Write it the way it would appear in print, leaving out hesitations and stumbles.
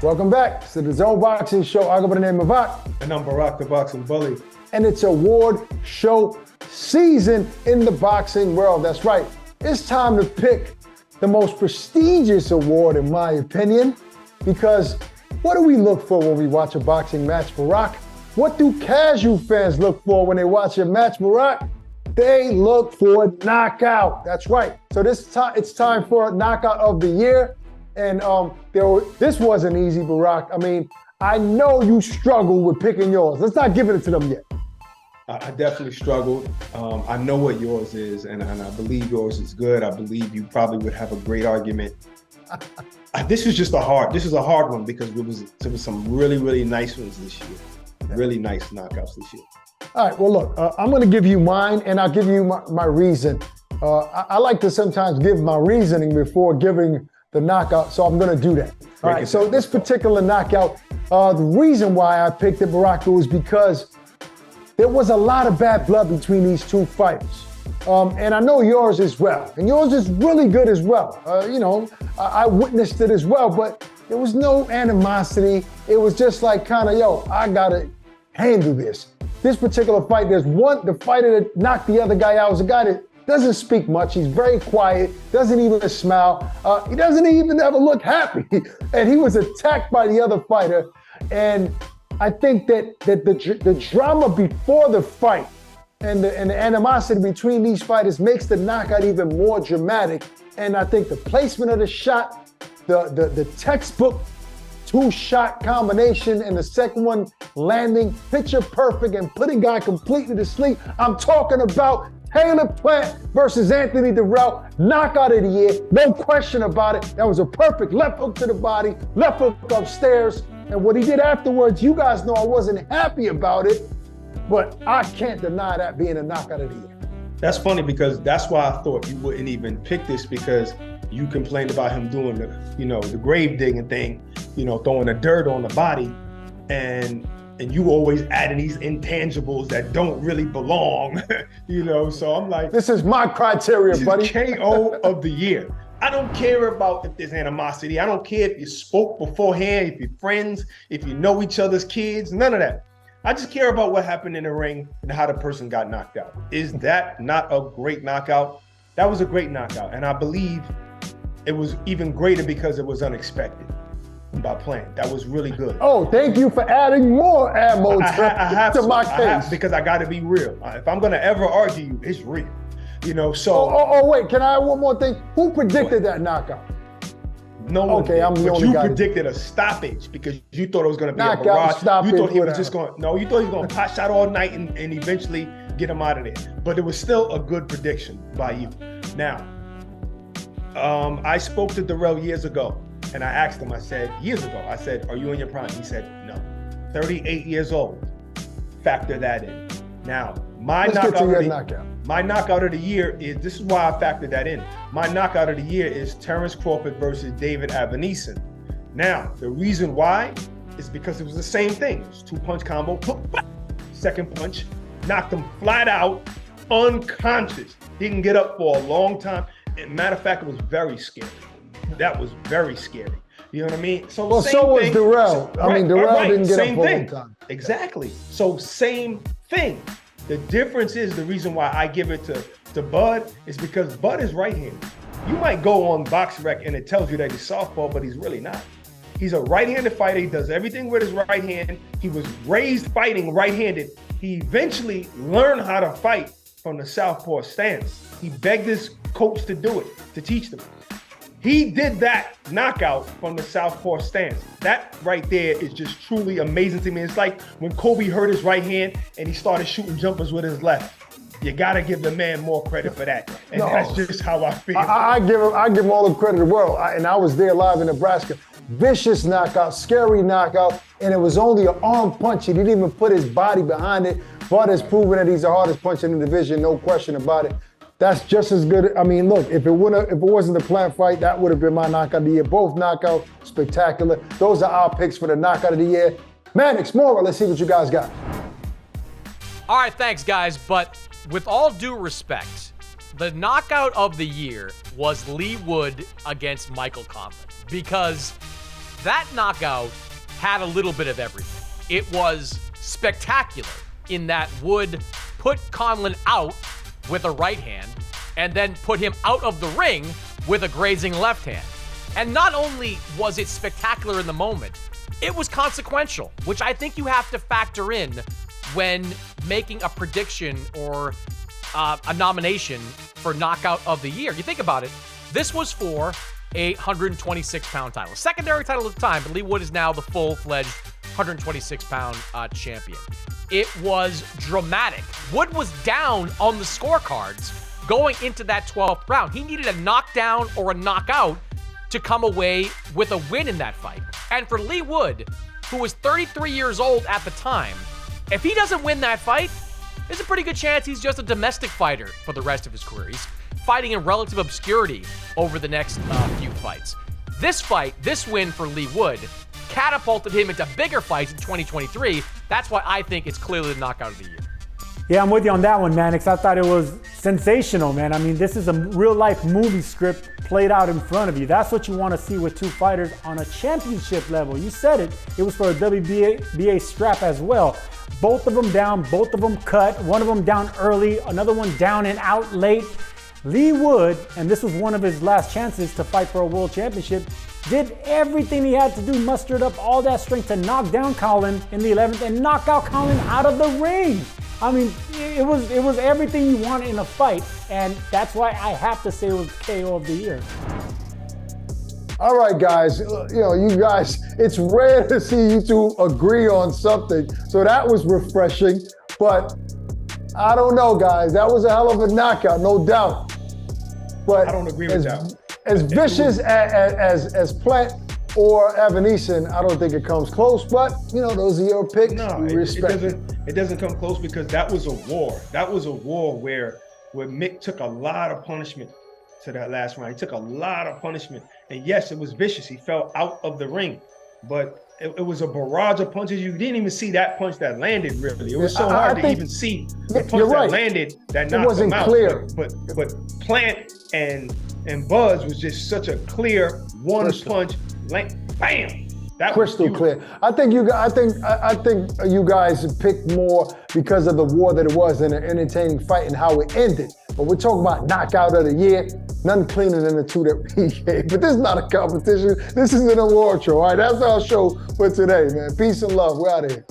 Welcome back to the DAZN Boxing Show. I go by the name of Barak. And I'm Barak, the boxing bully. And it's award show season in the boxing world. That's right. It's time to pick the most prestigious award, in my opinion, because what do we look for when we watch a boxing match, Barak? What do casual fans look for when they watch a match, Barak? They look for a knockout. That's right. So it's time for a knockout of the year. And this wasn't easy, Barak. I mean, I know you struggled with picking yours. Let's not give it to them yet. I definitely struggled. I know what yours is, and I believe yours is good. I believe you probably would have a great argument. This is a hard one because there was some really, really nice ones this year. Really nice knockouts this year. All right, well, look, I'm going to give you mine, and I'll give you my reason. I like to sometimes give my reasoning before giving the knockout, so I'm going to do that. All right, so this particular knockout, the reason why I picked it, Barak, was because there was a lot of bad blood between these two fighters. And I know yours as well. And yours is really good as well. I witnessed it as well, but there was no animosity. It was just like I got to handle this. This particular fight, the fighter that knocked the other guy out was a guy that doesn't speak much. He's very quiet, doesn't even smile. He doesn't even ever look happy. And he was attacked by the other fighter. And I think that the drama before the fight and the animosity between these fighters makes the knockout even more dramatic. And I think the placement of the shot, the textbook two-shot combination, and the second one landing picture perfect and putting guy completely to sleep. I'm talking about Taylor Plant versus Anthony Dirrell, knockout of the year, no question about it. That was a perfect left hook to the body, left hook upstairs. And what he did afterwards, you guys know I wasn't happy about it, but I can't deny that being a knockout of the year. That's funny because that's why I thought you wouldn't even pick this, because you complained about him doing the grave digging thing, throwing the dirt on the body, and you always adding these intangibles that don't really belong, So I'm like, this is my criteria, buddy. KO of the year. I don't care about if there's animosity. I don't care if you spoke beforehand, if you're friends, if you know each other's kids, none of that. I just care about what happened in the ring and how the person got knocked out. Is that not a great knockout? That was a great knockout. And I believe it was even greater because it was unexpected by Plant. That was really good. Oh, thank you for adding more ammo to my case. Because I got to be real. If I'm going to ever argue you, it's real. So. Oh, wait, can I add one more thing? Who predicted that knockout? No one did. I'm the but only you guy. predicted a stoppage because you thought it was going to be knockout, a barrage. stoppage, you thought he was whatever. just going. No, you thought he was going to pot shot all night and eventually get him out of there. But it was still a good prediction by you. Now, I spoke to Dirrell years ago, and I asked him. I said, "Are you in your prime?" He said, "No." 38 years old. Factor that in. Now, my knockout of the year is, this is why I factored that in. My knockout of the year is Terence Crawford versus Avanesyan. Now, the reason why is because it was the same thing. It was two-punch combo, second punch, knocked him flat out, unconscious. Didn't get up for a long time. And matter of fact, it was very scary. That was very scary. You know what I mean? So was Dirrell. Dirrell didn't get up for a long time. Exactly. So same thing. The difference is, the reason why I give it to Bud is because Bud is right-handed. You might go on BoxRec and it tells you that he's southpaw, but he's really not. He's a right-handed fighter. He does everything with his right hand. He was raised fighting right-handed. He eventually learned how to fight from the southpaw stance. He begged his coach to do it, to teach them. He did that knockout from the southpaw stance. That right there is just truly amazing to me. It's like when Kobe hurt his right hand and he started shooting jumpers with his left. You gotta give the man more credit for that. And that's just how I feel. I give him all the credit in the world. And I was there live in Nebraska. Vicious knockout, scary knockout, and it was only an arm punch. He didn't even put his body behind it. Bud has proven that he's the hardest puncher in the division, no question about it. That's just as good. I mean, look, if it wasn't the Plant fight, that would have been my knockout of the year. Both knockout, spectacular. Those are our picks for the knockout of the year. Mannix, Mora, let's see what you guys got. All right, thanks, guys. But with all due respect, the knockout of the year was Leigh Wood against Michael Conlan, because that knockout had a little bit of everything. It was spectacular in that Wood put Conlan out with a right hand and then put him out of the ring with a grazing left hand. And not only was it spectacular in the moment, it was consequential, which I think you have to factor in when making a prediction or a nomination for Knockout of the Year. You think about it, this was for a 126-pound title. Secondary title at the time, but Leigh Wood is now the full-fledged 126-pound champion. It was dramatic. Wood was down on the scorecards going into that 12th round. He needed a knockdown or a knockout to come away with a win in that fight. And for Leigh Wood, who was 33 years old at the time, if he doesn't win that fight, there's a pretty good chance he's just a domestic fighter for the rest of his career. He's fighting in relative obscurity over the next few fights. This fight, this win for Leigh Wood, catapulted him into bigger fights in 2023. That's why I think it's clearly the knockout of the year. Yeah, I'm with you on that one, Mannix. I thought it was sensational, man. I mean, this is a real-life movie script played out in front of you. That's what you want to see with two fighters on a championship level. You said it. It was for a WBA strap as well. Both of them down, both of them cut. One of them down early, another one down and out late. Leigh Wood, and this was one of his last chances to fight for a world championship, did everything he had to do, mustered up all that strength to knock down Conlan in the 11th and knock out Conlan out of the ring. I mean, it was everything you want in a fight, and that's why I have to say it was KO of the year. All right, guys, you guys, it's rare to see you two agree on something, so that was refreshing, but I don't know, guys. That was a hell of a knockout, no doubt. But I don't agree with that. As vicious as Plant or Avanesyan, I don't think it comes close, but, those are your picks. No, it doesn't come close because that was a war. That was a war where Mick took a lot of punishment to that last round. He took a lot of punishment. And yes, it was vicious. He fell out of the ring. But it was a barrage of punches. You didn't even see that punch that landed, really. It was so hard to even see the punch that landed that knocked him out. It wasn't clear. But Plant and Buzz was just such a clear one-punch, bam! That crystal clear. I think you guys picked more because of the war that it was and an entertaining fight and how it ended. But we're talking about knockout of the year. Nothing cleaner than the two that we gave. But this is not a competition. This is an award show. All right, that's our show for today, man. Peace and love. We're out of here.